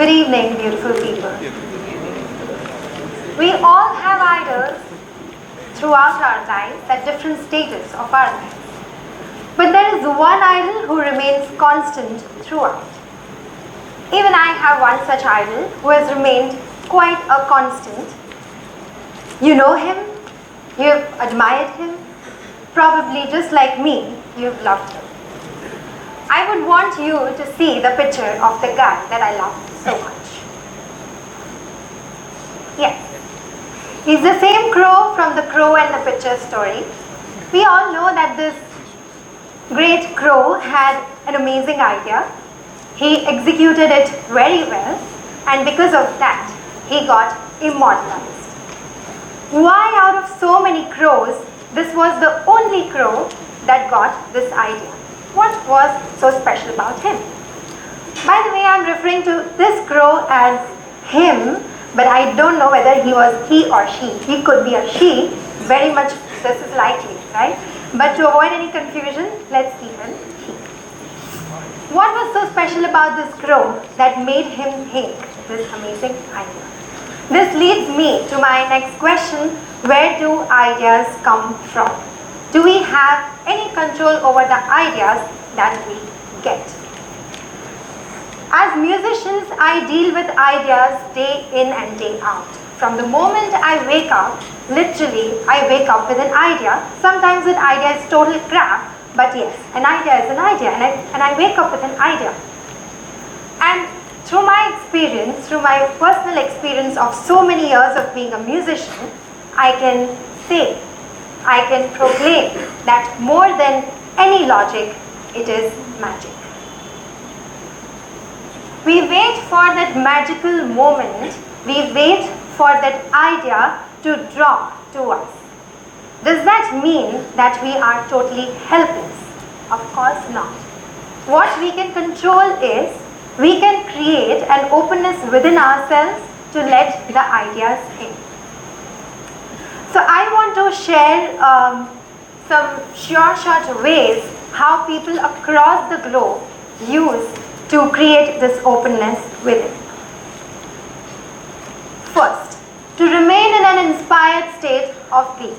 Good evening, beautiful people. We all have idols throughout our lives at different stages of our lives. But there is one idol who remains constant throughout. Even I have one such idol who has remained quite a constant. You know him, you've admired him, probably just like me, you've loved him. I would want you to see the picture of the guy that I love so much. Yes, he's the same crow from the Crow and the Pitcher story. We all know that this great crow had an amazing idea. He executed it very well, and because of that, he got immortalized. Why out of so many crows, this was the only crow that got this idea? What was so special about him? By the way, I'm referring to this crow as him, but I don't know whether he was he or she. He could be a she, very much this is likely, right? But to avoid any confusion, let's keep him he. What was so special about this crow that made him think this amazing idea? This leads me to my next question: where do ideas come from? Do we have any control over the ideas that we get? As musicians, I deal with ideas day in and day out. From the moment I wake up, literally, I wake up with an idea. Sometimes that idea is total crap, but yes, an idea is an idea, and I wake up with an idea. And through my experience, through my personal experience of so many years of being a musician, I can say, I can proclaim that more than any logic, it is magic. We wait for that magical moment, we wait for that idea to drop to us. Does that mean that we are totally helpless? Of course not. What we can control is, we can create an openness within ourselves to let the ideas in. So I want to share some short ways how people across the globe use to create this openness within. First, to remain in an inspired state of being.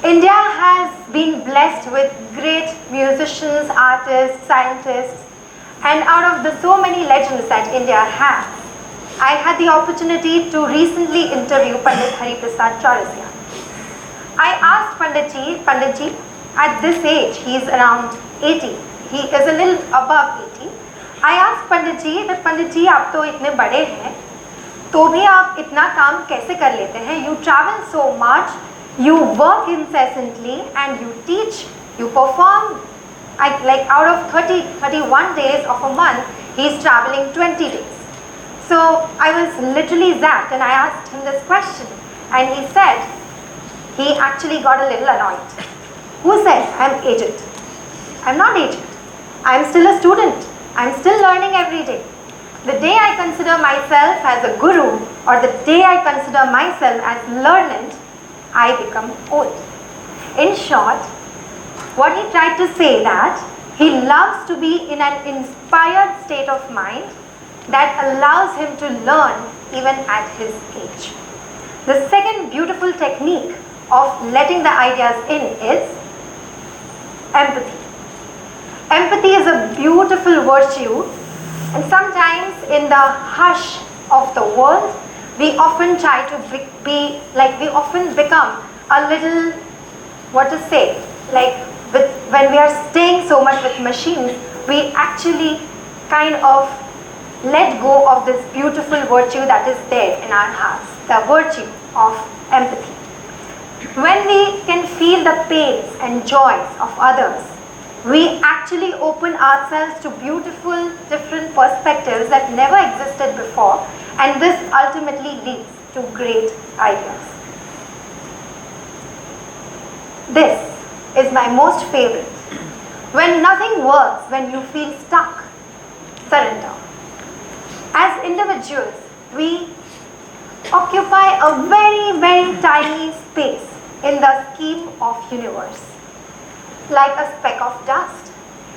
India has been blessed with great musicians, artists, scientists, and out of the so many legends that India has, I had the opportunity to recently interview Pandit Hariprasad Chaurasia. I asked Panditji, at this age, he is around 80, he is a little above 80. I asked Panditji that Panditji, आप तो इतने बड़े हैं, तो भी आप इतना काम कैसे कर लेते हैं? You travel so much, you work incessantly, and you teach, you perform. Like out of 31 days of a month, he is traveling 20 days. So I was literally zapped, and I asked him this question, and he said, he actually got a little annoyed. Who said I'm aged? I'm not aged. I'm still a student. I'm still learning every day. The day I consider myself as a guru, or the day I consider myself as learned, I become old. In short, what he tried to say that he loves to be in an inspired state of mind that allows him to learn even at his age. The second beautiful technique of letting the ideas in is empathy. Empathy is a beautiful virtue, and sometimes in the hush of the world, we often try to we often become a little, what to say, when we are staying so much with machines, we actually kind of let go of this beautiful virtue that is there in our hearts, the virtue of empathy. When we can feel the pains and joys of others, we actually open ourselves to beautiful, different perspectives that never existed before, and this ultimately leads to great ideas. This is my most favorite. When nothing works, when you feel stuck, surrender. As individuals, we occupy a very, very tiny space in the scheme of universe, like a speck of dust.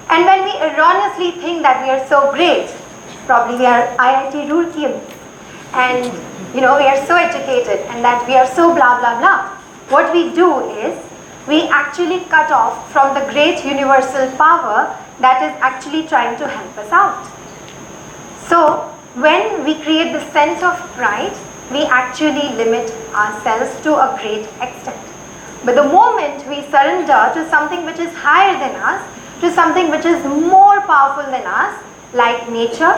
And when we erroneously think that we are so great, probably we are IIT Roorkee, and we are so educated and that we are so blah blah blah. What we do is we actually cut off from the great universal power that is actually trying to help us out. So when we create the sense of pride, we actually limit ourselves to a great extent. But the moment we surrender to something which is higher than us, to something which is more powerful than us, like nature,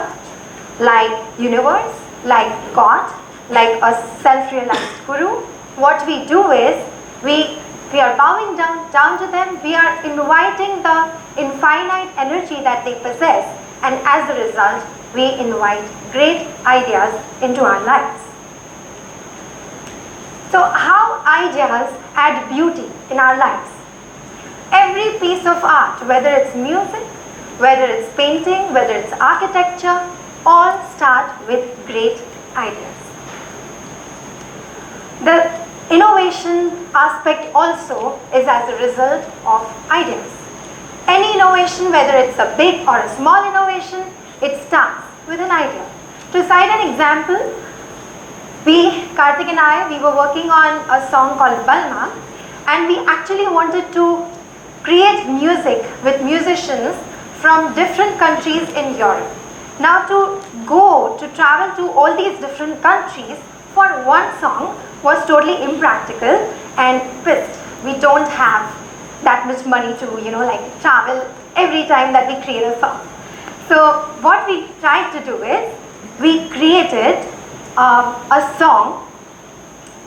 like universe, like God, like a self-realized guru, what we do is we are bowing down to them, we are inviting the infinite energy that they possess, and as a result, we invite great ideas into our lives. So how ideas add beauty in our lives? Every piece of art, whether it's music, whether it's painting, whether it's architecture, all start with great ideas. The innovation aspect also is as a result of ideas. Any innovation, whether it's a big or a small innovation, it starts with an idea. To cite an example, Kartik and I, we were working on a song called Balma, and we actually wanted to create music with musicians from different countries in Europe. Now to travel to all these different countries for one song was totally impractical, and pissed. We don't have that much money to travel every time that we create a song. So what we tried to do is we created a song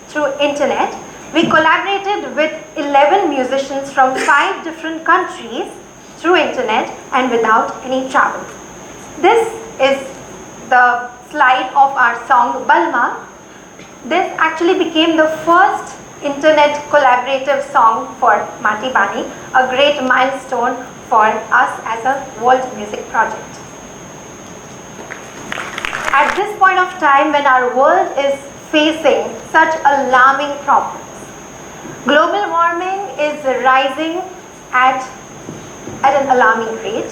through internet. We collaborated with 11 musicians from 5 different countries through internet and without any travel. This is the slide of our song Balma. This actually became the first internet collaborative song for Mati Bani, a great milestone for us as a world music project. At this point of time, when our world is facing such alarming problems, global warming is rising at an alarming rate.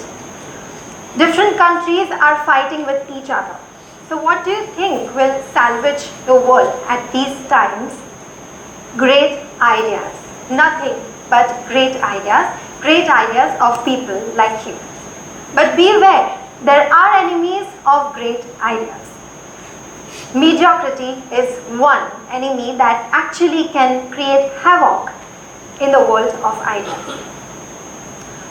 Different countries are fighting with each other. So what do you think will salvage the world at these times? Great ideas. Nothing but great ideas of people like you. But beware, there are enemies of great ideas. Mediocrity is one enemy that actually can create havoc in the world of ideas.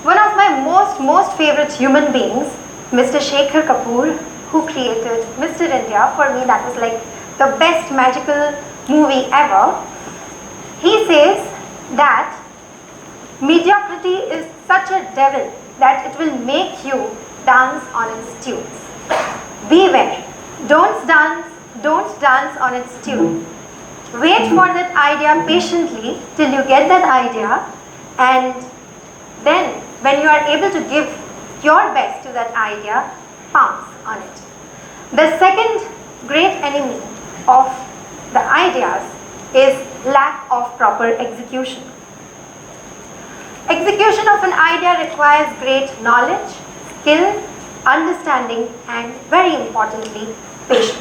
One of my most favorite human beings, Mr. Shekhar Kapoor, who created Mr. India, for me that was like the best magical movie ever. He says that mediocrity is such a devil that it will make you dance on its tunes. Beware, don't dance on its tune. Wait for that idea patiently till you get that idea, and then when you are able to give your best to that idea, pounce on it. The second great enemy of the ideas is lack of proper execution. Execution of an idea requires great knowledge, skill, understanding, and very importantly, patience.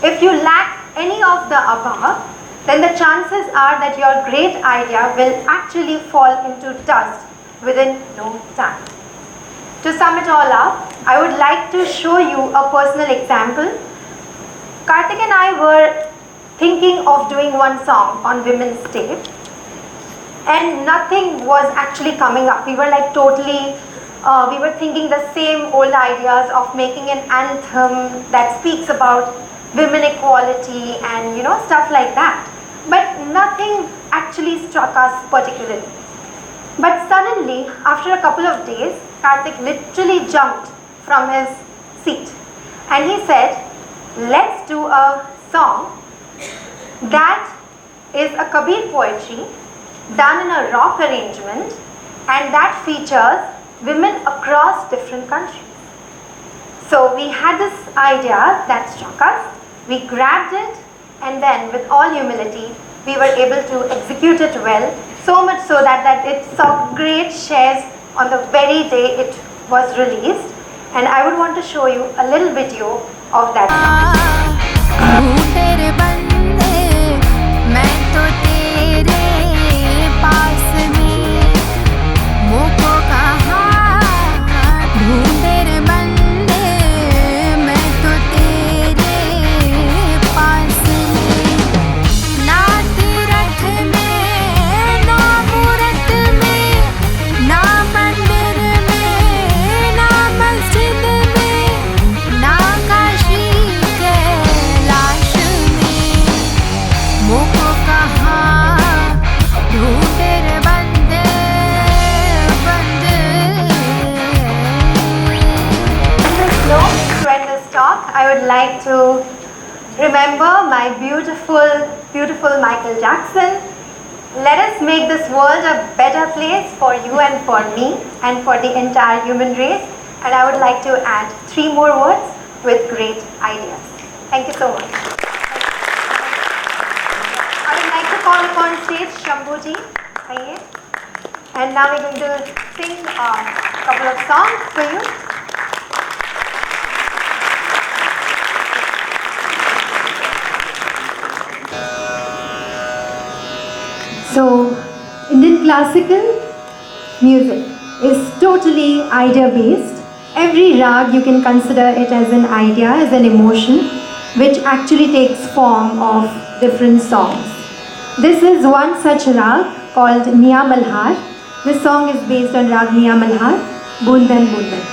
If you lack any of the above, then the chances are that your great idea will actually fall into dust within no time. To sum it all up, I would like to show you a personal example. Kartik and I were thinking of doing one song on Women's Day, and nothing was actually coming up. We were like totally, we were thinking the same old ideas of making an anthem that speaks about women equality and stuff like that. But nothing actually struck us particularly. But suddenly, after a couple of days, Kartik literally jumped from his seat and he said, let's do a song that is a Kabir poetry done in a rock arrangement and that features women across different countries. So we had this idea that struck us, we grabbed it, and then with all humility, we were able to execute it well, so much so that it saw great shares on the very day it was released. and I would want to show you a little video of that song. I would like to remember my beautiful Michael Jackson. Let us make this world a better place for you and for me and for the entire human race. And I would like to add 3 more words with great ideas. Thank you so much. I would like to call upon stage Shambhuji. And now we're going to sing a couple of songs for you. So, Indian classical music is totally idea-based. Every rag you can consider it as an idea, as an emotion, which actually takes form of different songs. This is one such rag called Miya Malhar. This song is based on rag Miya Malhar, Bundan Bundan.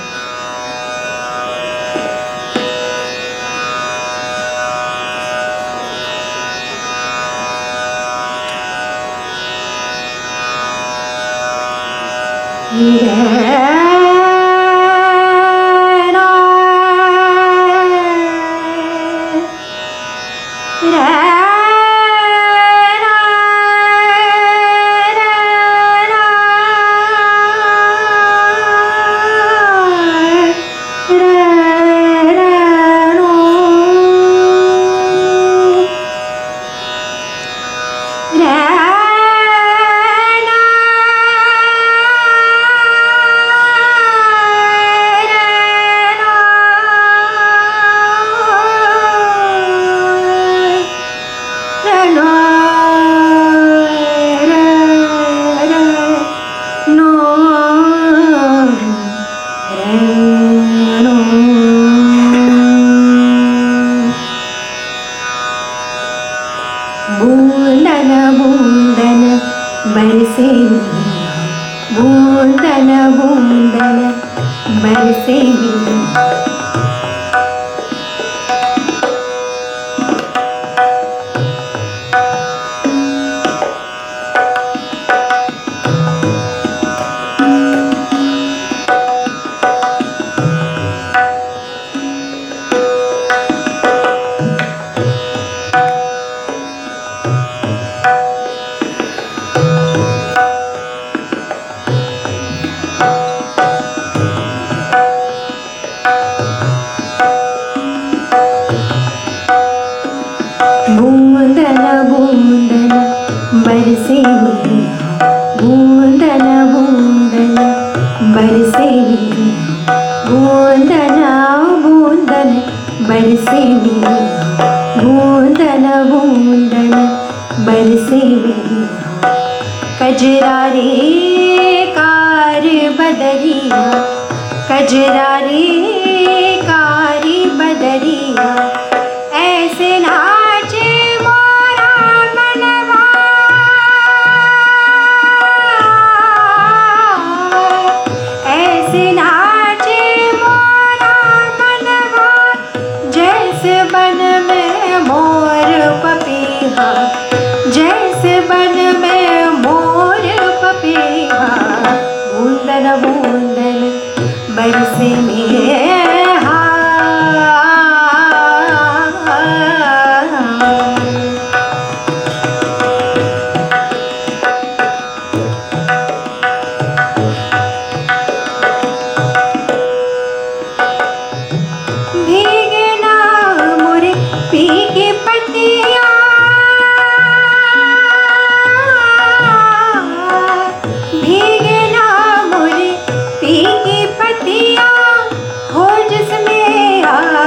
हो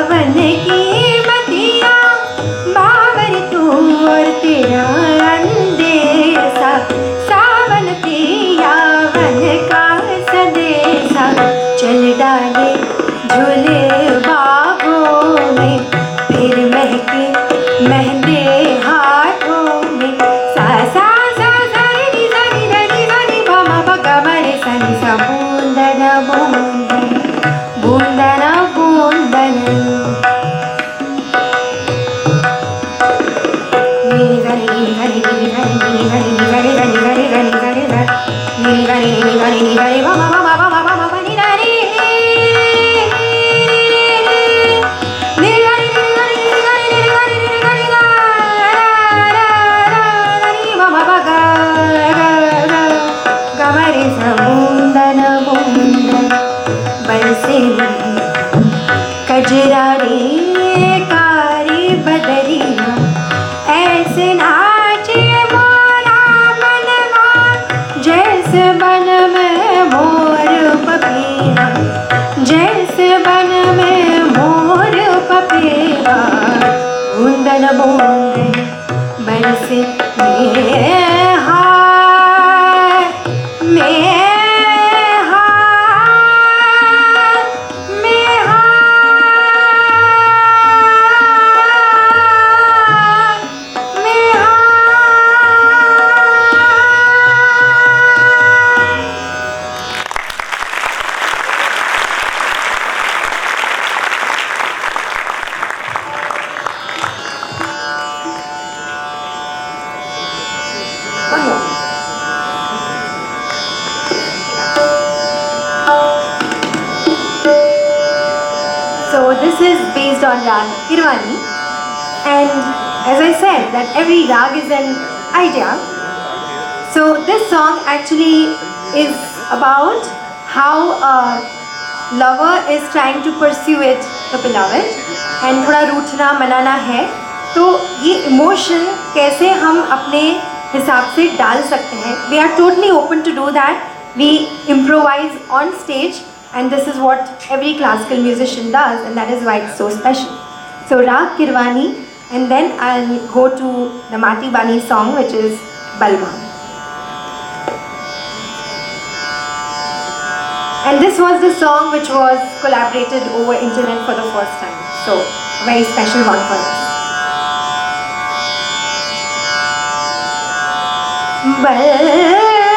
सावन की मतिया बावर तू और तेरा अंदेसा, सावन पिया one का संदेशा, चल डाले झूले बागों में, फिर महके मेहंदे हाथों में, सा सा सा सा रे सा रे रे सा रे प म प ग म रे सा नि सा, बूंदन बूंदन बूंदन बूंदन, नी सा रे नी सा रे नी सा रे नी सा रे नी सा रे नी सा रे नी सा रे नी सा रे नी सा रे नी सा रे नी सा रे प म प म प म प नी सा रे कजरा रे कारी बदरिया, ऐसे नाचे मोरा मनवा, जैसे बन में मोर पपीहा, जैसे बन में मोर पपीहा, बूंदन बूंदन बरसे में हाय में This is based on Raaga Kirwani, and as I said that every rag is an idea. So this song actually is about how a lover is trying to pursue the beloved and थोड़ा रूठना मनाना है, तो ये emotion कैसे हम अपने हिसाब से डाल सकते हैं. We are totally open to do that. We improvise on stage. And this is what every classical musician does, and that is why it's so special. So Raag Kirwani, and then I'll go to the Mati Bani song, which is Balma. And this was the song which was collaborated over internet for the first time. So a very special one for us. Balma.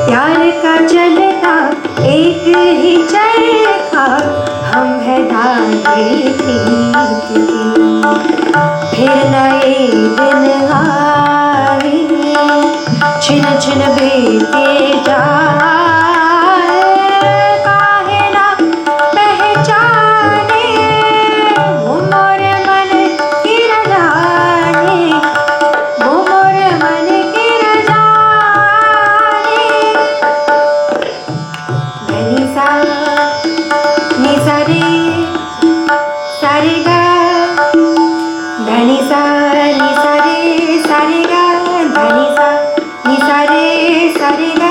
प्यार का चलता एक ही चरखा, हम है धागे प्रीत के। फिर नए दिन आए, छिन छिन बीते जाए, काहे ना पहचाने वो मोर मन की न जाने, वो मोर मन की न जाने। धनी सा नि सा रे सा रे गा, धनी सा नि सा रे सा रे गा, धनी सा नि सा रे सा रे गा,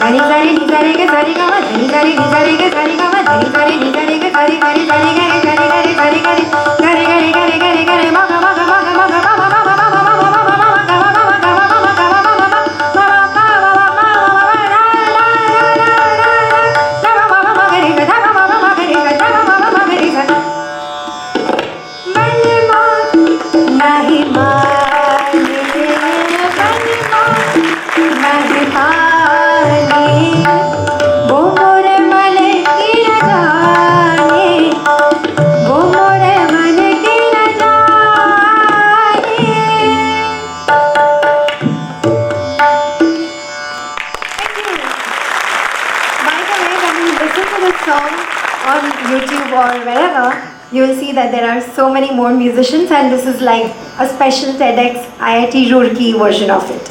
धनी सा रे नि सा रे गा सा रे गा मा, धनी सा रे नि सा रे गा सा रे गा मा, धनी सा रे नि सा रे गा सा रे गा रे सा रे गा रे सा रे गा रे सा रे गा रे गा रे गा रे गा रे गा रे गा रे मा गा मा गा मा गा मा गा मा मा मा मा मा मा मा मा मा मा गा मा मा मा गा मा मा मा गा मा मा मा मा मा नहीं माने, नहीं पाने, वो मोर मन की न जाने, वो मोर मन की न जाने। By the way, when you listen to this song on YouTube or wherever, you will see that there are so many more musicians, and this is like a special TEDxIITRoorkee version of it.